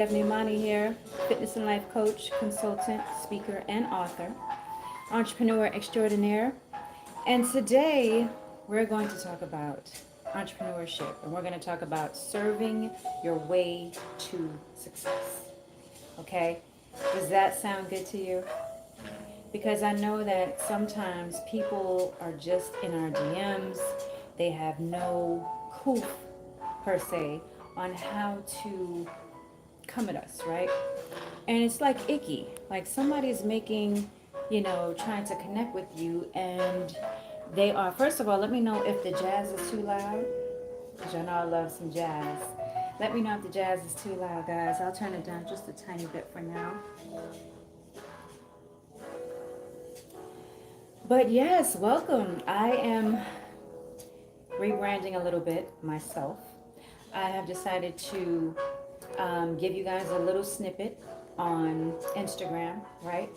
Stephanie Money here, fitness and life coach, consultant, speaker, and author, entrepreneur extraordinaire. And today we're going to talk about entrepreneurship and we're going to talk about serving your way to success. Okay? Does that sound good to you? Because I know that sometimes people are just in our DMs, they have no coup per se on how to come at us, right? And it's like icky. Like somebody's making, trying to connect with you and they are, first of all, let me know if the jazz is too loud. Because y'all know I love some jazz. Let me know if the jazz is too loud, guys. I'll turn it down just a tiny bit for now. But yes, welcome. I am rebranding a little bit myself. I have decided to give you guys a little snippet on Instagram, right?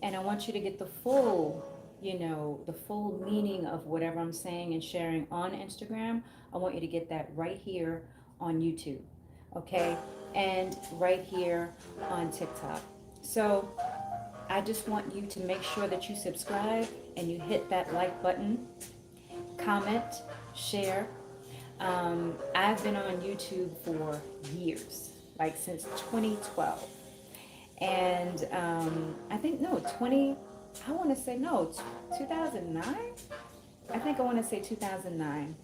And I want you to get the full, the full meaning of whatever I'm saying and sharing on Instagram. I want you to get that right here on YouTube, okay? And right here on TikTok. So I just want you to make sure that you subscribe and you hit that like button, comment, share. I've been on YouTube for years, like since 2012. And I think, no, 20, I want to say, no, 2009? I think I want to say 2009.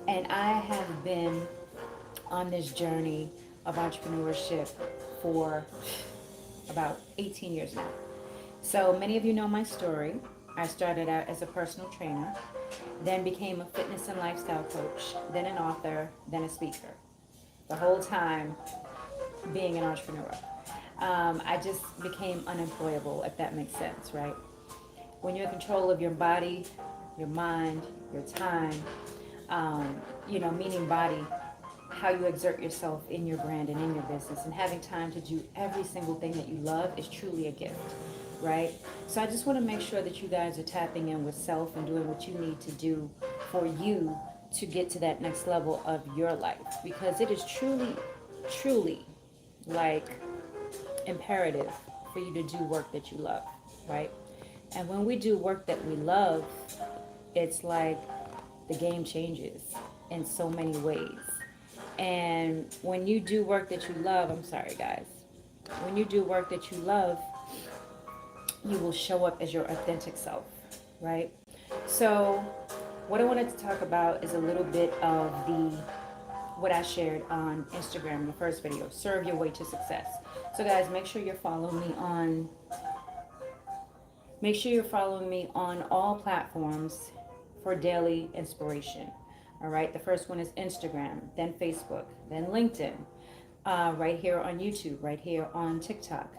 And I have been on this journey of entrepreneurship for about 18 years now. So many of you know my story. I started out as a personal trainer, then became a fitness and lifestyle coach, then an author, then a speaker. The whole time being an entrepreneur. I just became unemployable, if that makes sense, right? When you're in control of your body, your mind, your time, meaning body, how you exert yourself in your brand and in your business, and having time to do every single thing that you love is truly a gift, right? So I just want to make sure that you guys are tapping in with self and doing what you need to do for you to get to that next level of your life, because it is truly, truly like imperative for you to do work that you love, right? And when we do work that we love, it's like the game changes in so many ways. And when you do work that you love, I'm sorry guys, when you do work that you love, you will show up as your authentic self, right? So what I wanted to talk about is a little bit of what I shared on Instagram in the first video, serve your way to success. So guys, make sure you're following me on all platforms for daily inspiration. All right, the first one is Instagram, then Facebook, then LinkedIn, right here on YouTube, right here on TikTok.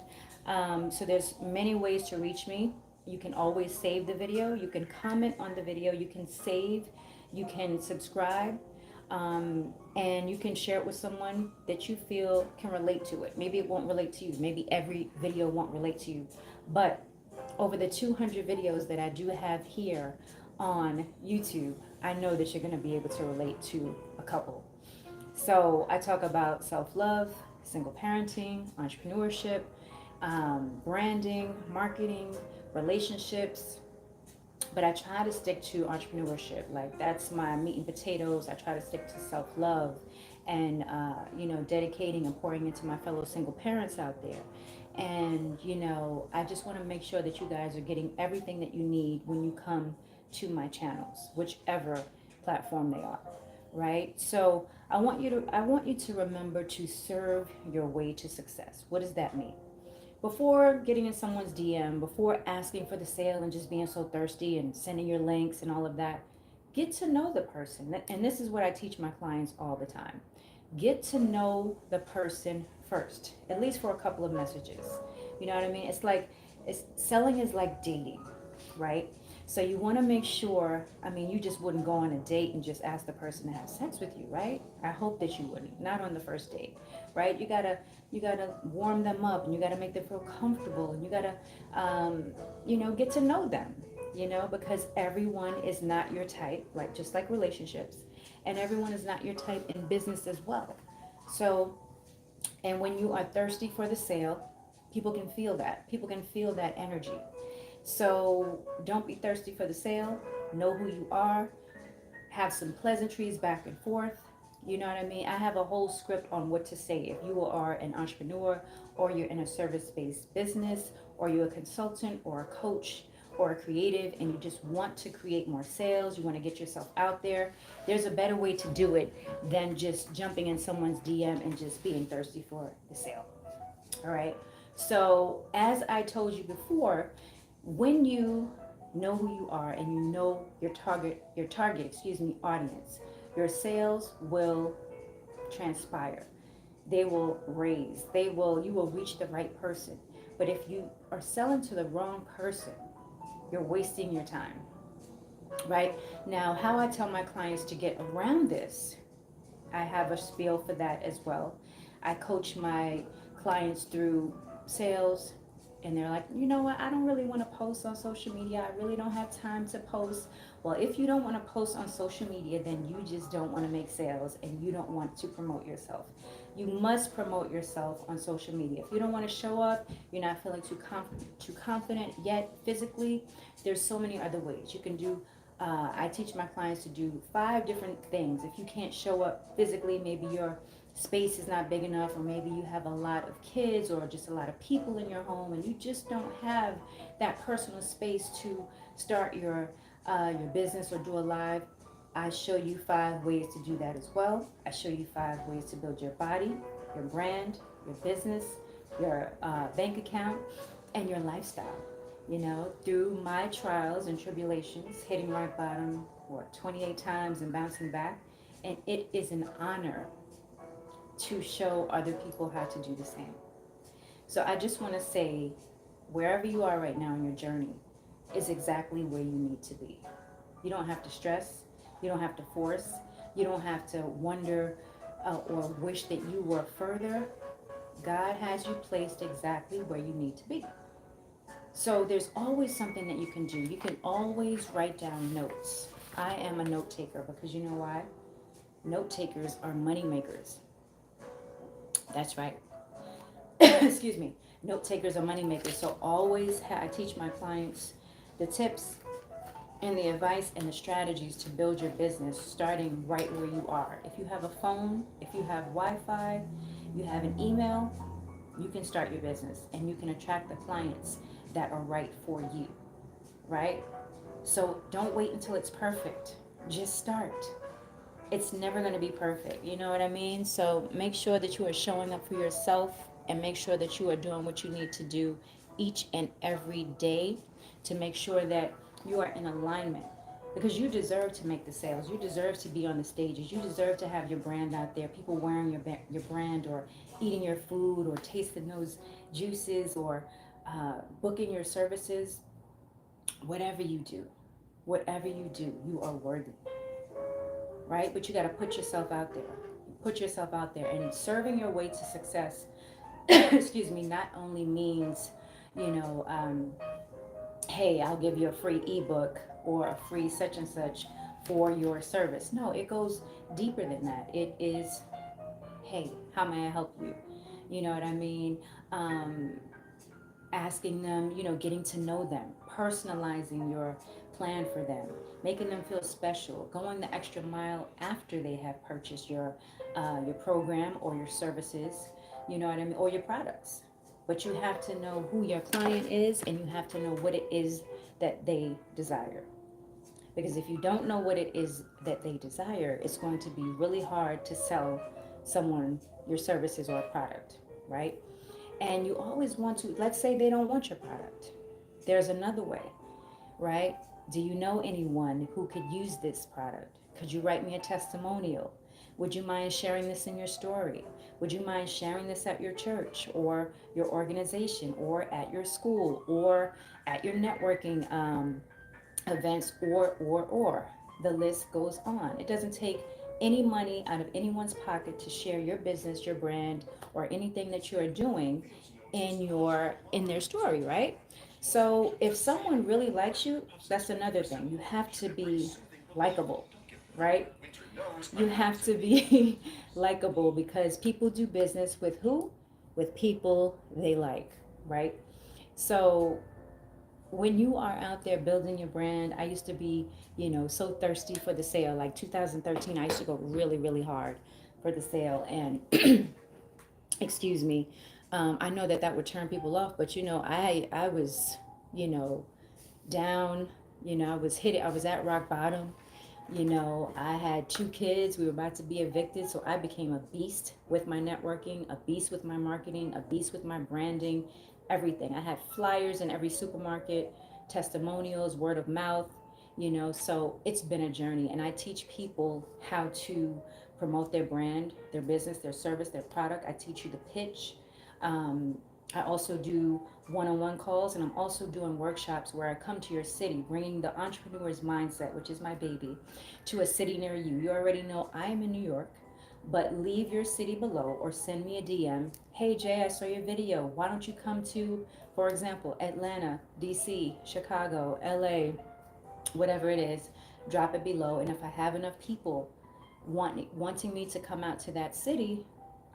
So there's many ways to reach me. You can always save the video. You can comment on the video. You can save. You can subscribe. And you can share it with someone that you feel can relate to it. Maybe it won't relate to you. Maybe every video won't relate to you. But over the 200 videos that I do have here on YouTube, I know that you're going to be able to relate to a couple. So I talk about self-love, single parenting, entrepreneurship, branding, marketing, relationships, but I try to stick to entrepreneurship. Like that's my meat and potatoes. I try to stick to self-love and, dedicating and pouring into my fellow single parents out there. And, I just want to make sure that you guys are getting everything that you need when you come to my channels, whichever platform they are, right? So I want you to remember to serve your way to success. What does that mean? Before getting in someone's DM, before asking for the sale and just being so thirsty and sending your links and all of that, get to know the person. And this is what I teach my clients all the time. Get to know the person first, at least for a couple of messages. You know what I mean? Selling is like dating, right? So you want to make sure, you just wouldn't go on a date and just ask the person to have sex with you, right? I hope that you wouldn't, not on the first date, right? You gotta warm them up and you gotta make them feel comfortable and you gotta, get to know them, because everyone is not your type, like just like relationships, and everyone is not your type in business as well. So And when you are thirsty for the sale, people can feel that. People can feel that energy. So don't be thirsty for the sale. Know who you are. Have some pleasantries back and forth. You know what I mean? I have a whole script on what to say. If you are an entrepreneur, or you're in a service based business, or you're a consultant or a coach or a creative, and you just want to create more sales, you want to get yourself out there, there's a better way to do it than just jumping in someone's DM and just being thirsty for the sale. All right. So, as I told you before, when you know who you are and you know your target audience, your sales will transpire. They will raise. You will reach the right person. But if you are selling to the wrong person, you're wasting your time. Right? Now, how I tell my clients to get around this, I have a spiel for that as well. I coach my clients through sales, and they're like, you know what, I don't really want to post on social media. I really don't have time to post. Well, if you don't want to post on social media, then you just don't want to make sales and you don't want to promote yourself. You must promote yourself on social media. If you don't want to show up, you're not feeling too confident yet physically, there's so many other ways you can do. I teach my clients to do 5 different things. If you can't show up physically, maybe your space is not big enough, or maybe you have a lot of kids or just a lot of people in your home, and you just don't have that personal space to start your business or do a live. I show you 5 ways to do that as well. I show you 5 ways to build your body, your brand, your business, your bank account, and your lifestyle. Through my trials and tribulations, hitting rock bottom, 28 times and bouncing back. And it is an honor to show other people how to do the same. So I just want to say, wherever you are right now in your journey is exactly where you need to be. You don't have to stress. You don't have to force. You don't have to wonder or wish that you were further. God has you placed exactly where you need to be. So there's always something that you can do. You can always write down notes. I am a note taker because you know why? Note takers are money makers. That's right. Excuse me. Note takers are money makers. So I teach my clients the tips and the advice and the strategies to build your business starting right where you are. If you have a phone, if you have Wi-Fi, you have an email, you can start your business and you can attract the clients that are right for you, right? So don't wait until it's perfect. Just start. It's never going to be perfect. You know what I mean? So make sure that you are showing up for yourself and make sure that you are doing what you need to do each and every day to make sure that you are in alignment, because you deserve to make the sales. You deserve to be on the stages. You deserve to have your brand out there, people wearing your brand, or eating your food, or tasting those juices, or booking your services. Whatever you do, you are worthy, right? But you got to put yourself out there. Put yourself out there, and serving your way to success, excuse me, not only means, you know, hey, I'll give you a free ebook or a free such and such for your service. No, it goes deeper than that. It is, hey, how may I help you? You know what I mean? Um, Asking them, getting to know them, personalizing your plan for them, making them feel special, going the extra mile after they have purchased your program or your services, you know what I mean, or your products. But you have to know who your client is, and you have to know what it is that they desire. Because if you don't know what it is that they desire, it's going to be really hard to sell someone your services or product, right? And you always want to, let's say they don't want your product. There's another way, right? Do you know anyone who could use this product? Could you write me a testimonial? Would you mind sharing this in your story? Would you mind sharing this at your church or your organization or at your school or at your networking events, or? The list goes on. It doesn't take any money out of anyone's pocket to share your business, your brand, or anything that you are doing in their story, right? So if someone really likes you, that's another thing. You have to be likable. right? You have to be likable because people do business with who? With people they like, right? So when you are out there building your brand, I used to be, so thirsty for the sale. Like 2013, I used to go really, really hard for the sale. And excuse me, I know that that would turn people off, but I was, you know, down. I was hit. I was at rock bottom. I had two kids. We were about to be evicted. So I became a beast with my networking, a beast with my marketing, a beast with my branding, everything. I had flyers in every supermarket, testimonials, word of mouth, So it's been a journey. And I teach people how to promote their brand, their business, their service, their product. I teach you the pitch. Um, I also do one-on-one calls, and I'm also doing workshops where I come to your city, bringing the entrepreneur's mindset, which is my baby, to a city near you. You already know I am in New York, but leave your city below or send me a DM. Hey Jay, I saw your video. Why don't you come to, for example, Atlanta, DC, Chicago, LA, whatever it is, drop it below. And if I have enough people wanting me to come out to that city,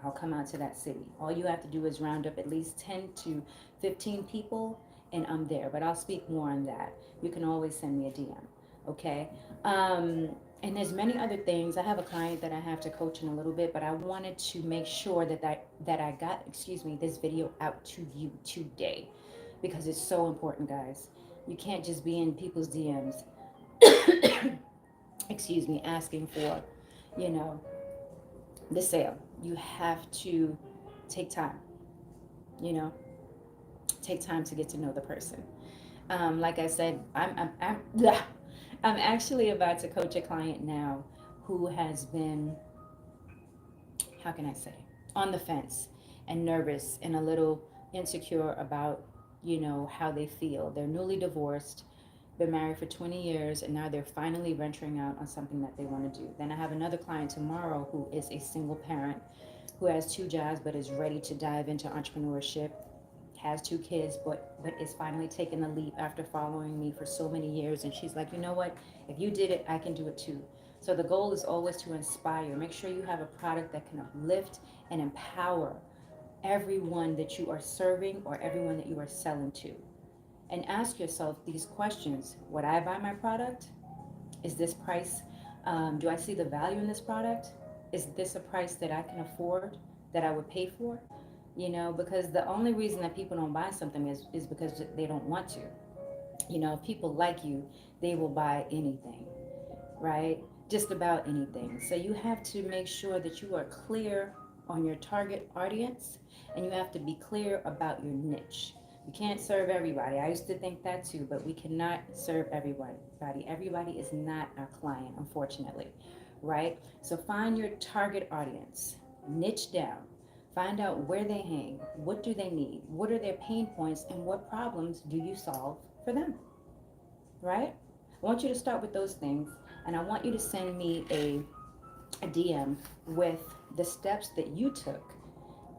I'll come out to that city. All you have to do is round up at least 10 to 15 people, and I'm there. But I'll speak more on that. You can always send me a DM, okay? And there's many other things. I have a client that I have to coach in a little bit, but I wanted to make sure that I got, this video out to you today because it's so important, guys. You can't just be in people's DMs, asking for, you know, the sale. You have to take time, you know, take time to get to know the person. Like I said, I'm actually about to coach a client now who has been, how can I say, on the fence and nervous and a little insecure about, how they feel. They're newly divorced, been married for 20 years, and now they're finally venturing out on something that they want to do. Then I have another client tomorrow who is a single parent who has two jobs but is ready to dive into entrepreneurship, has two kids, but is finally taking the leap after following me for so many years. And she's like, you know what? If you did it, I can do it too. So the goal is always to inspire. Make sure you have a product that can uplift and empower everyone that you are serving or everyone that you are selling to. And ask yourself these questions. Would I buy my product? Is this price, do I see the value in this product? Is this a price that I can afford, that I would pay for? Because the only reason that people don't buy something is because they don't want to. If people like you, they will buy anything, right? Just about anything. So you have to make sure that you are clear on your target audience, and you have to be clear about your niche. You can't serve everybody. I used to think that too, but we cannot serve everybody. Everybody is not our client, unfortunately, right? So find your target audience, niche down, find out where they hang, what do they need, what are their pain points, and what problems do you solve for them, right? I want you to start with those things, and I want you to send me a DM with the steps that you took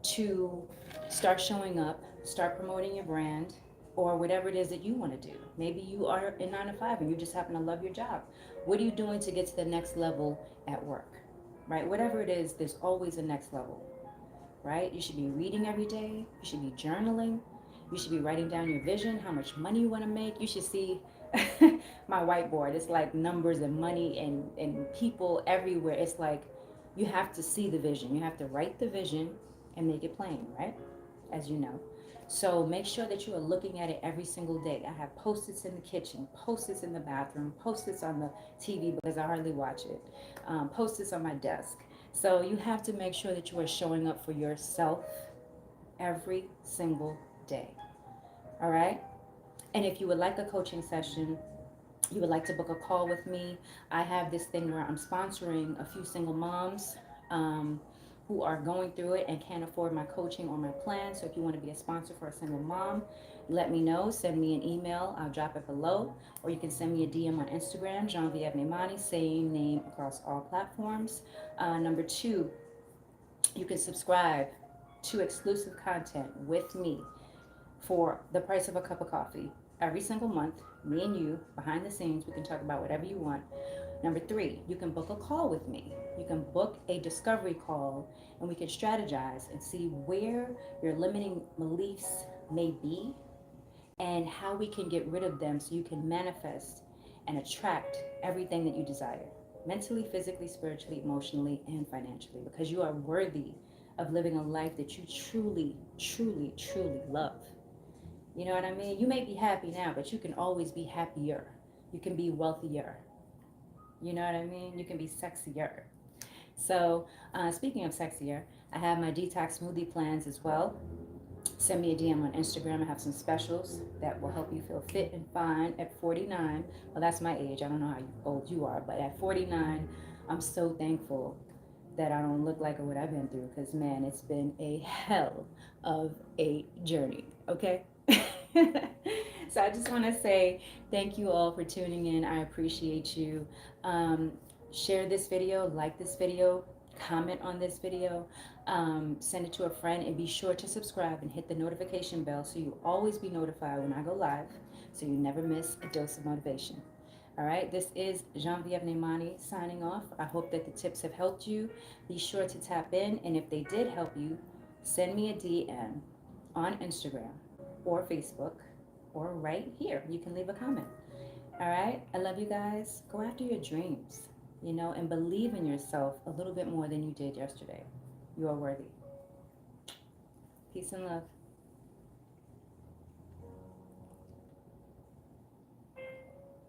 to start showing up, start promoting your brand, or whatever it is that you want to do. Maybe you are in 9 to 5 and you just happen to love your job. What are you doing to get to the next level at work? Right? Whatever it is, there's always a next level, right? You should be reading every day. You should be journaling. You should be writing down your vision, how much money you want to make. You should see my whiteboard. It's like numbers and money and people everywhere. It's like you have to see the vision. You have to write the vision and make it plain, right? As you know. So make sure that you are looking at it every single day. I have post-its in the kitchen, post-its in the bathroom, post-its on the TV because I hardly watch it, post-its on my desk. So you have to make sure that you are showing up for yourself every single day. All right? And if you would like a coaching session, you would like to book a call with me, I have this thing where I'm sponsoring a few single moms who are going through it and can't afford my coaching or my plan. So if you want to be a sponsor for a single mom, let me know. Send me an email. I'll drop it below. Or you can send me a DM on Instagram, Genevieve Neimani, same name across all platforms. Number two, you can subscribe to exclusive content with me for the price of a cup of coffee every single month. Me and you, behind the scenes, we can talk about whatever you want. Number three, you can book a call with me. You can book a discovery call and we can strategize and see where your limiting beliefs may be and how we can get rid of them so you can manifest and attract everything that you desire mentally, physically, spiritually, emotionally, and financially because you are worthy of living a life that you truly, truly, truly love. You know what I mean? You may be happy now, but you can always be happier. You can be wealthier. You know what I mean? You can be sexier. So, speaking of sexier, I have my detox smoothie plans as well. Send me a DM on Instagram. I have some specials that will help you feel fit and fine at 49. Well, that's my age. I don't know how old you are, but at 49, I'm so thankful that I don't look like what I've been through because, man, it's been a hell of a journey, okay? So I just want to say thank you all for tuning in. I appreciate you. Um, Share this video, like this video, comment on this video, send it to a friend, and be sure to subscribe and hit the notification bell so you always be notified when I go live so you never miss a dose of motivation. All right, this is Genevieve Neimani signing off. I hope that the tips have helped you. Be sure to tap in, and if they did help you, send me a DM on Instagram or Facebook or right here. You can leave a comment. All right, I love you guys. Go after your dreams, and believe in yourself a little bit more than you did yesterday. You are worthy. Peace and love.